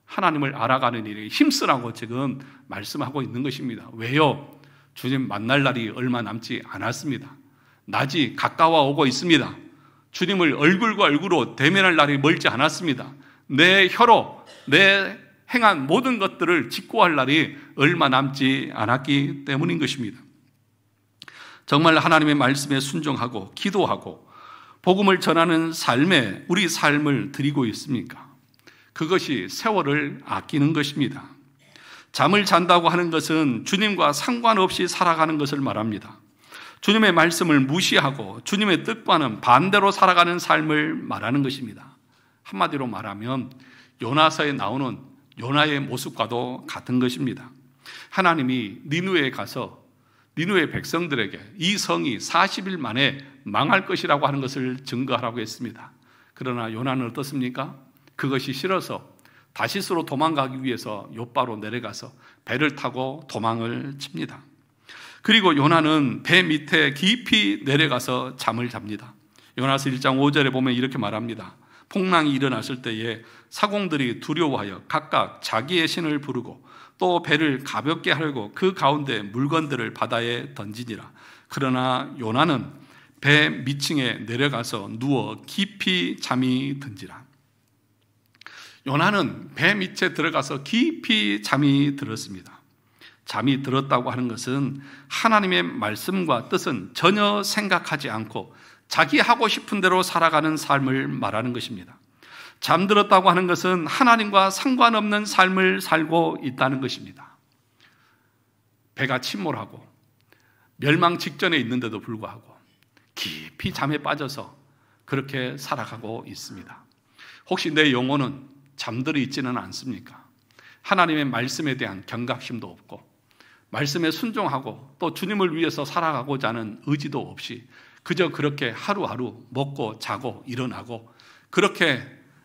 하나님을 알아가는 일에 힘쓰라고 지금 말씀하고 있는 것입니다. 왜요? 주님 만날 날이 얼마 남지 않았습니다. 낮이 가까워 오고 있습니다. 주님을 얼굴과 얼굴로 대면할 날이 멀지 않았습니다. 내 혀로 내 행한 모든 것들을 직고할 날이 얼마 남지 않았기 때문인 것입니다. 정말 하나님의 말씀에 순종하고 기도하고 복음을 전하는 삶에 우리 삶을 드리고 있습니까? 그것이 세월을 아끼는 것입니다. 잠을 잔다고 하는 것은 주님과 상관없이 살아가는 것을 말합니다. 주님의 말씀을 무시하고 주님의 뜻과는 반대로 살아가는 삶을 말하는 것입니다. 한마디로 말하면 요나서에 나오는 요나의 모습과도 같은 것입니다. 하나님이 니느웨에 가서 니느웨 백성들에게 이 성이 40일 만에 망할 것이라고 하는 것을 증거하라고 했습니다. 그러나 요나는 어떻습니까? 그것이 싫어서 다시스로 도망가기 위해서 욥바로 내려가서 배를 타고 도망을 칩니다. 그리고 요나는 배 밑에 깊이 내려가서 잠을 잡니다. 요나서 1장 5절에 보면 이렇게 말합니다. 풍랑이 일어났을 때에 사공들이 두려워하여 각각 자기의 신을 부르고 또 배를 가볍게 하려고 그 가운데 물건들을 바다에 던지니라. 그러나 요나는 배 밑층에 내려가서 누워 깊이 잠이 든지라. 요나는 배 밑에 들어가서 깊이 잠이 들었습니다. 잠이 들었다고 하는 것은 하나님의 말씀과 뜻은 전혀 생각하지 않고 자기 하고 싶은 대로 살아가는 삶을 말하는 것입니다. 잠들었다고 하는 것은 하나님과 상관없는 삶을 살고 있다는 것입니다. 배가 침몰하고 멸망 직전에 있는데도 불구하고 깊이 잠에 빠져서 그렇게 살아가고 있습니다. 혹시 내 영혼은 잠들어 있지는 않습니까? 하나님의 말씀에 대한 경각심도 없고 말씀에 순종하고 또 주님을 위해서 살아가고자 하는 의지도 없이 그저 그렇게 하루하루 먹고 자고 일어나고 그렇게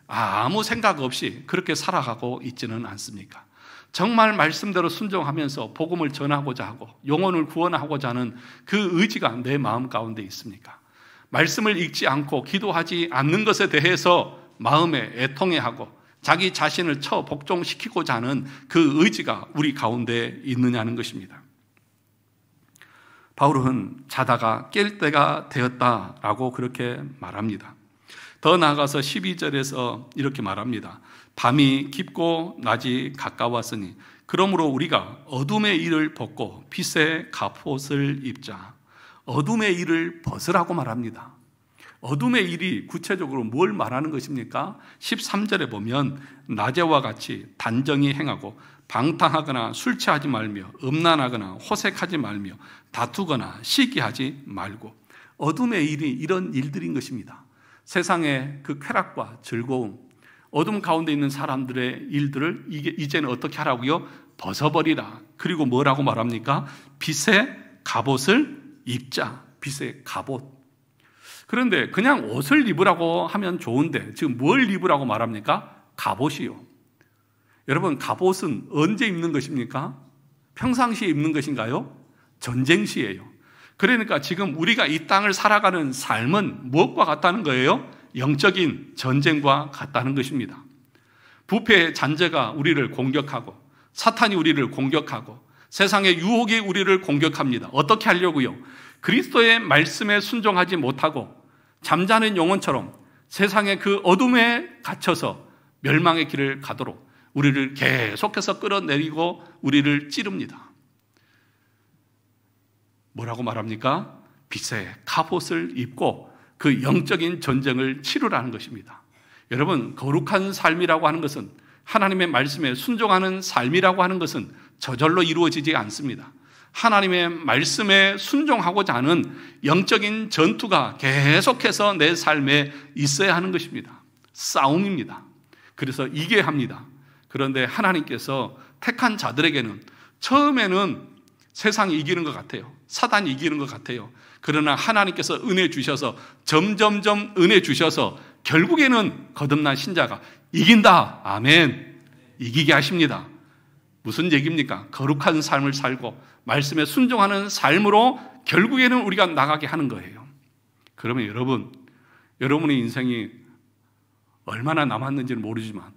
아무 생각 없이 그렇게 살아가고 있지는 않습니까? 정말 말씀대로 순종하면서 복음을 전하고자 하고 영혼을 구원하고자 하는 그 의지가 내 마음 가운데 있습니까? 말씀을 읽지 않고 기도하지 않는 것에 대해서 마음에 애통해하고 자기 자신을 복종시키고자 하는 그 의지가 우리 가운데 있느냐는 것입니다. 바울은 자다가 깰 때가 되었다라고 그렇게 말합니다. 더 나아가서 12절에서 이렇게 말합니다. 밤이 깊고 낮이 가까웠으니 그러므로 우리가 어둠의 일을 벗고 빛의 갑옷을 입자. 어둠의 일을 벗으라고 말합니다. 어둠의 일이 구체적으로 뭘 말하는 것입니까? 13절에 보면 낮에와 같이 단정히 행하고 방탕하거나 술 취하지 말며 음란하거나 호색하지 말며 다투거나 시기하지 말고. 어둠의 일이 이런 일들인 것입니다. 세상의 그 쾌락과 즐거움, 어둠 가운데 있는 사람들의 일들을 이제는 어떻게 하라고요? 벗어버리라. 그리고 뭐라고 말합니까? 빛의 갑옷을 입자. 빛의 갑옷. 그런데 그냥 옷을 입으라고 하면 좋은데 지금 뭘 입으라고 말합니까? 갑옷이요. 여러분, 갑옷은 언제 입는 것입니까? 평상시에 입는 것인가요? 전쟁 시에요. 그러니까 지금 우리가 이 땅을 살아가는 삶은 무엇과 같다는 거예요? 영적인 전쟁과 같다는 것입니다. 부패의 잔재가 우리를 공격하고 사탄이 우리를 공격하고 세상의 유혹이 우리를 공격합니다. 어떻게 하려고요? 그리스도의 말씀에 순종하지 못하고 잠자는 영혼처럼 세상의 그 어둠에 갇혀서 멸망의 길을 가도록 우리를 계속해서 끌어내리고 우리를 찌릅니다. 뭐라고 말합니까? 빛의 갑옷을 입고 그 영적인 전쟁을 치르라는 것입니다. 여러분, 거룩한 삶이라고 하는 것은, 하나님의 말씀에 순종하는 삶이라고 하는 것은 저절로 이루어지지 않습니다. 하나님의 말씀에 순종하고자 하는 영적인 전투가 계속해서 내 삶에 있어야 하는 것입니다. 싸움입니다. 그래서 이겨야 합니다. 그런데 하나님께서 택한 자들에게는 처음에는 세상이 이기는 것 같아요. 사단이 이기는 것 같아요. 그러나 하나님께서 은혜 주셔서 점점점 은혜 주셔서 결국에는 거듭난 신자가 이긴다. 아멘. 이기게 하십니다. 무슨 얘기입니까? 거룩한 삶을 살고 말씀에 순종하는 삶으로 결국에는 우리가 나가게 하는 거예요. 그러면 여러분의 인생이 얼마나 남았는지는 모르지만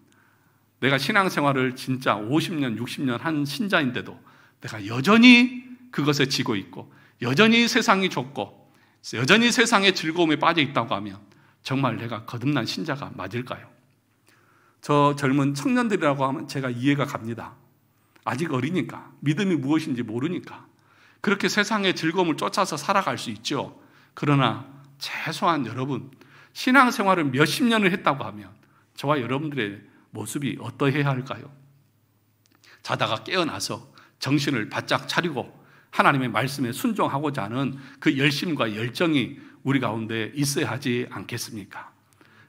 내가 신앙생활을 진짜 50년, 60년 한 신자인데도 내가 여전히 그것에 지고 있고 여전히 세상이 좁고 여전히 세상의 즐거움에 빠져 있다고 하면 정말 내가 거듭난 신자가 맞을까요? 저 젊은 청년들이라고 하면 제가 이해가 갑니다. 아직 어리니까, 믿음이 무엇인지 모르니까 그렇게 세상의 즐거움을 쫓아서 살아갈 수 있죠. 그러나 최소한 여러분, 신앙생활을 몇십 년을 했다고 하면 저와 여러분들의 모습이 어떠해야 할까요? 자다가 깨어나서 정신을 바짝 차리고 하나님의 말씀에 순종하고자 하는 그 열심과 열정이 우리 가운데 있어야 하지 않겠습니까?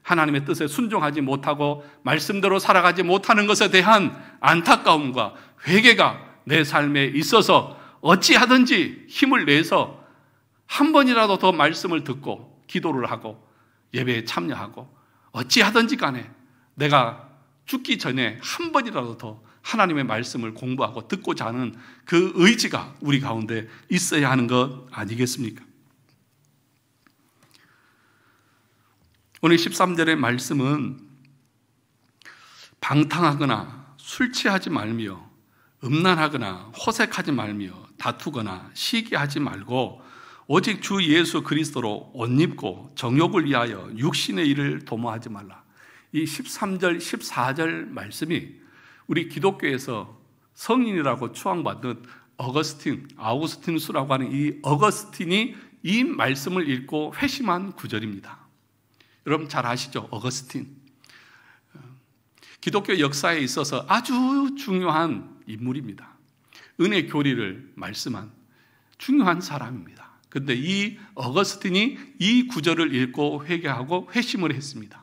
하나님의 뜻에 순종하지 못하고 말씀대로 살아가지 못하는 것에 대한 안타까움과 회개가 내 삶에 있어서 어찌하든지 힘을 내서 한 번이라도 더 말씀을 듣고 기도를 하고 예배에 참여하고 어찌하든지 간에 내가 죽기 전에 한 번이라도 더 하나님의 말씀을 공부하고 듣고자 하는 그 의지가 우리 가운데 있어야 하는 것 아니겠습니까? 오늘 13절의 말씀은 방탕하거나 술 취하지 말며 음란하거나 호색하지 말며 다투거나 시기하지 말고 오직 주 예수 그리스도로 옷 입고 정욕을 위하여 육신의 일을 도모하지 말라. 이 13절, 14절 말씀이 우리 기독교에서 성인이라고 추앙받는 아우구스티누스라고 하는 이 어거스틴이 이 말씀을 읽고 회심한 구절입니다. 여러분 잘 아시죠? 어거스틴. 기독교 역사에 있어서 아주 중요한 인물입니다. 은혜 교리를 말씀한 중요한 사람입니다. 그런데 이 어거스틴이 이 구절을 읽고 회개하고 회심을 했습니다.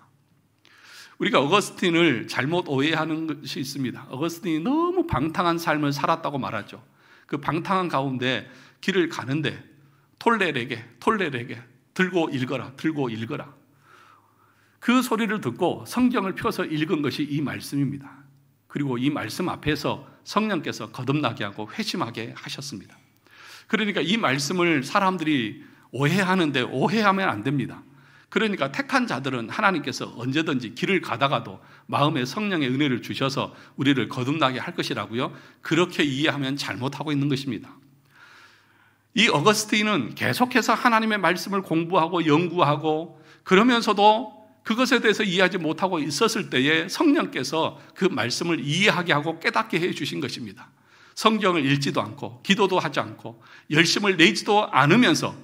우리가 어거스틴을 잘못 오해하는 것이 있습니다. 어거스틴이 너무 방탕한 삶을 살았다고 말하죠. 그 방탕한 가운데 길을 가는데 톨레레게 들고 읽어라. 그 소리를 듣고 성경을 펴서 읽은 것이 이 말씀입니다. 그리고 이 말씀 앞에서 성령께서 거듭나게 하고 회심하게 하셨습니다. 그러니까 이 말씀을 사람들이 오해하는데 오해하면 안 됩니다. 그러니까 택한 자들은 하나님께서 언제든지 길을 가다가도 마음에 성령의 은혜를 주셔서 우리를 거듭나게 할 것이라고요. 그렇게 이해하면 잘못하고 있는 것입니다. 이 어거스틴은 계속해서 하나님의 말씀을 공부하고 연구하고 그러면서도 그것에 대해서 이해하지 못하고 있었을 때에 성령께서 그 말씀을 이해하게 하고 깨닫게 해 주신 것입니다. 성경을 읽지도 않고 기도도 하지 않고 열심을 내지도 않으면서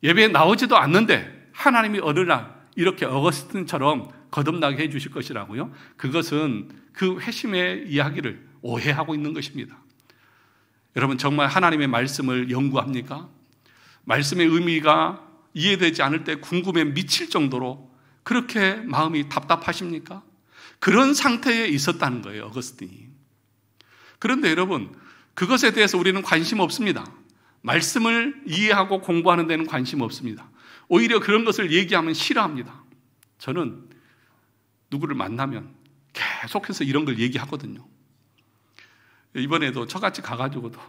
예배에 나오지도 않는데 하나님이 어느 날 이렇게 어거스틴처럼 거듭나게 해 주실 것이라고요? 그것은 그 회심의 이야기를 오해하고 있는 것입니다. 여러분, 정말 하나님의 말씀을 연구합니까? 말씀의 의미가 이해되지 않을 때 궁금해 미칠 정도로 그렇게 마음이 답답하십니까? 그런 상태에 있었다는 거예요, 어거스틴이. 그런데 여러분, 그것에 대해서 우리는 관심 없습니다. 말씀을 이해하고 공부하는 데는 관심 없습니다. 오히려 그런 것을 얘기하면 싫어합니다. 저는 누구를 만나면 계속해서 이런 걸 얘기하거든요. 이번에도 저같이 가가지고도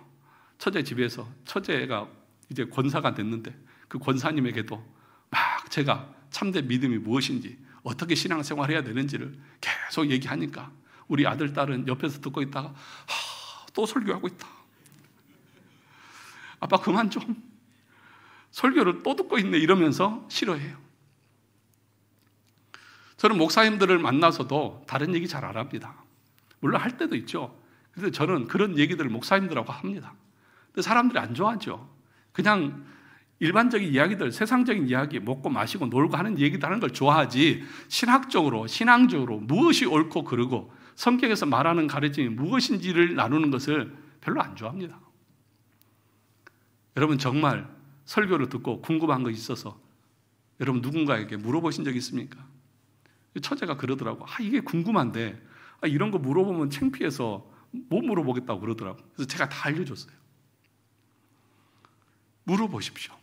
처제 집에서, 처제가 이제 권사가 됐는데 그 권사님에게도 막 제가 참된 믿음이 무엇인지, 어떻게 신앙생활 해야 되는지를 계속 얘기하니까 우리 아들, 딸은 옆에서 듣고 있다가 또 설교하고 있다. 아빠 그만 좀. 설교를 또 듣고 있네 이러면서 싫어해요. 저는 목사님들을 만나서도 다른 얘기 잘 안 합니다. 물론 할 때도 있죠. 그런데 저는 그런 얘기들을 목사님들하고 합니다. 근데 사람들이 안 좋아하죠. 그냥 일반적인 이야기들, 세상적인 이야기, 먹고 마시고 놀고 하는 얘기들 하는 걸 좋아하지, 신학적으로, 신앙적으로 무엇이 옳고 그르고 성경에서 말하는 가르침이 무엇인지를 나누는 것을 별로 안 좋아합니다. 여러분, 정말 설교를 듣고 궁금한 거 있어서 여러분 누군가에게 물어보신 적 있습니까? 처제가 그러더라고. 이게 궁금한데 이런 거 물어보면 창피해서 못 물어보겠다고 그러더라고. 그래서 제가 다 알려줬어요. 물어보십시오.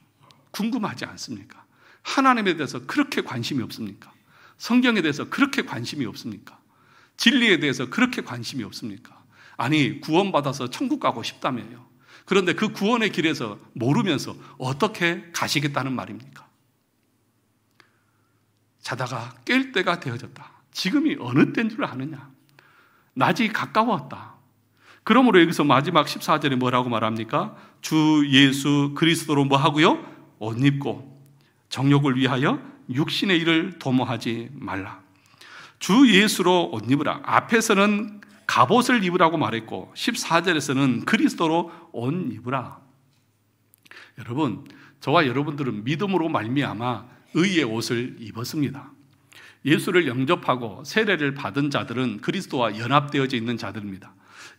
궁금하지 않습니까? 하나님에 대해서 그렇게 관심이 없습니까? 성경에 대해서 그렇게 관심이 없습니까? 진리에 대해서 그렇게 관심이 없습니까? 아니, 구원받아서 천국 가고 싶다며요. 그런데 그 구원의 길에서 모르면서 어떻게 가시겠다는 말입니까? 자다가 깰 때가 되어졌다. 지금이 어느 때인 줄 아느냐? 낮이 가까웠다. 그러므로 여기서 마지막 14절에 뭐라고 말합니까? 주 예수 그리스도로 뭐 하고요? 옷 입고 정욕을 위하여 육신의 일을 도모하지 말라. 주 예수로 옷 입으라. 앞에서는 갑옷을 입으라고 말했고 14절에서는 그리스도로 옷 입으라. 여러분, 저와 여러분들은 믿음으로 말미암아 의의 옷을 입었습니다. 예수를 영접하고 세례를 받은 자들은 그리스도와 연합되어져 있는 자들입니다.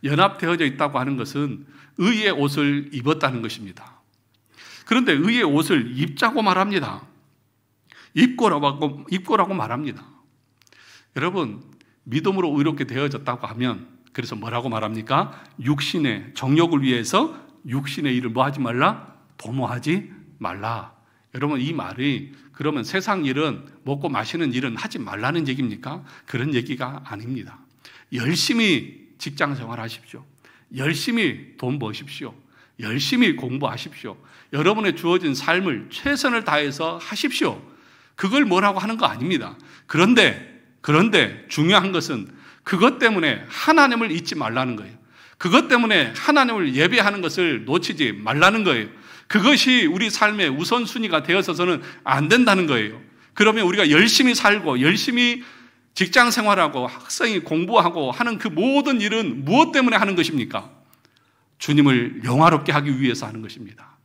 연합되어져 있다고 하는 것은 의의 옷을 입었다는 것입니다. 그런데 의의 옷을 입자고 말합니다. 입고라고 말합니다. 여러분, 믿음으로 의롭게 되어졌다고 하면 그래서 뭐라고 말합니까? 육신의 정욕을 위해서 육신의 일을 뭐 하지 말라? 도모하지 말라. 여러분, 이 말이 그러면 세상 일은, 먹고 마시는 일은 하지 말라는 얘기입니까? 그런 얘기가 아닙니다. 열심히 직장 생활하십시오. 열심히 돈 버십시오. 열심히 공부하십시오. 여러분의 주어진 삶을 최선을 다해서 하십시오. 그걸 뭐라고 하는 거 아닙니다. 그런데 중요한 것은 그것 때문에 하나님을 잊지 말라는 거예요. 그것 때문에 하나님을 예배하는 것을 놓치지 말라는 거예요. 그것이 우리 삶의 우선순위가 되어서는 안 된다는 거예요. 그러면 우리가 열심히 살고 열심히 직장 생활하고 학생이 공부하고 하는 그 모든 일은 무엇 때문에 하는 것입니까? 주님을 영화롭게 하기 위해서 하는 것입니다.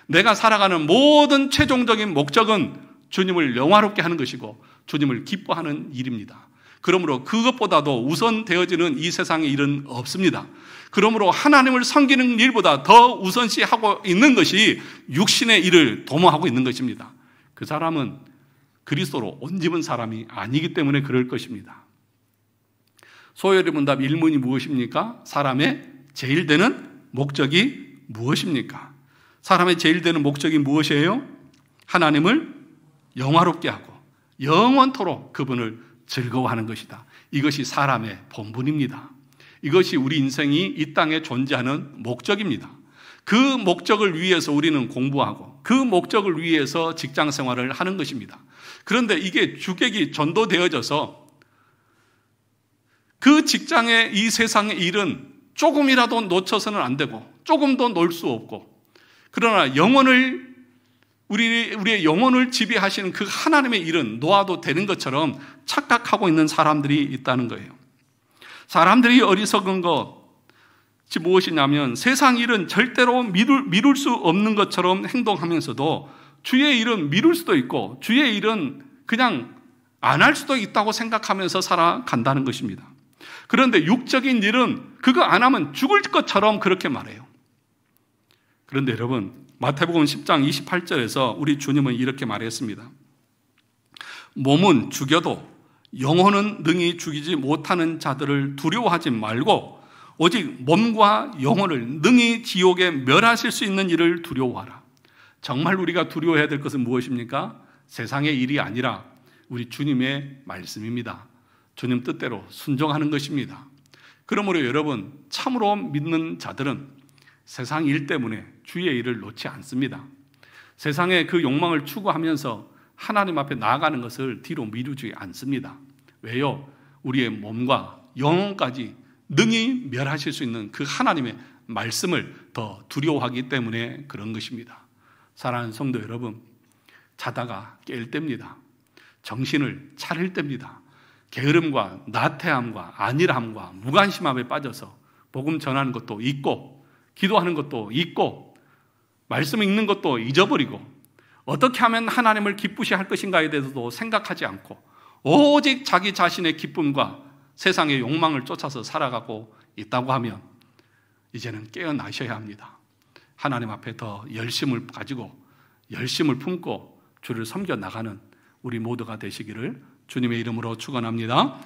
내가 살아가는 모든 최종적인 목적은 주님을 영화롭게 하는 것이고 주님을 기뻐하는 일입니다. 그러므로 그것보다도 우선되어지는 이 세상의 일은 없습니다. 그러므로 하나님을 섬기는 일보다 더 우선시하고 있는 것이 육신의 일을 도모하고 있는 것입니다. 그 사람은 그리스도로 옷 입은 사람이 아니기 때문에 그럴 것입니다. 소열의 문답 1문이 무엇입니까? 사람의 제일 되는 목적이 무엇입니까? 사람의 제일 되는 목적이 무엇이에요? 하나님을 영화롭게 하고 영원토록 그분을 즐거워하는 것이다. 이것이 사람의 본분입니다. 이것이 우리 인생이 이 땅에 존재하는 목적입니다. 그 목적을 위해서 우리는 공부하고 그 목적을 위해서 직장 생활을 하는 것입니다. 그런데 이게 주객이 전도되어져서 그 직장의 이 세상의 일은 조금이라도 놓쳐서는 안 되고 조금도 놀 수 없고, 그러나 영혼을 우리의 영혼을 지배하시는 그 하나님의 일은 놓아도 되는 것처럼 착각하고 있는 사람들이 있다는 거예요. 사람들이 어리석은 것이 무엇이냐면 세상 일은 절대로 미룰 수 없는 것처럼 행동하면서도 주의 일은 미룰 수도 있고 주의 일은 그냥 안 할 수도 있다고 생각하면서 살아간다는 것입니다. 그런데 육적인 일은 그거 안 하면 죽을 것처럼 그렇게 말해요. 그런데 여러분, 마태복음 10장 28절에서 우리 주님은 이렇게 말했습니다. 몸은 죽여도 영혼은 능히 죽이지 못하는 자들을 두려워하지 말고 오직 몸과 영혼을 능히 지옥에 멸하실 수 있는 일을 두려워하라. 정말 우리가 두려워해야 될 것은 무엇입니까? 세상의 일이 아니라 우리 주님의 말씀입니다. 주님 뜻대로 순종하는 것입니다. 그러므로 여러분, 참으로 믿는 자들은 세상 일 때문에 주의 일을 놓지 않습니다. 세상의 그 욕망을 추구하면서 하나님 앞에 나아가는 것을 뒤로 미루지 않습니다. 왜요? 우리의 몸과 영혼까지 능히 멸하실 수 있는 그 하나님의 말씀을 더 두려워하기 때문에 그런 것입니다. 사랑하는 성도 여러분, 자다가 깰 때입니다. 정신을 차릴 때입니다. 게으름과 나태함과 안일함과 무관심함에 빠져서 복음 전하는 것도 잊고 기도하는 것도 잊고 말씀 읽는 것도 잊어버리고 어떻게 하면 하나님을 기쁘시게 할 것인가에 대해서도 생각하지 않고 오직 자기 자신의 기쁨과 세상의 욕망을 쫓아서 살아가고 있다고 하면 이제는 깨어나셔야 합니다. 하나님 앞에 더 열심을 가지고 열심을 품고 주를 섬겨 나가는 우리 모두가 되시기를 주님의 이름으로 축원합니다.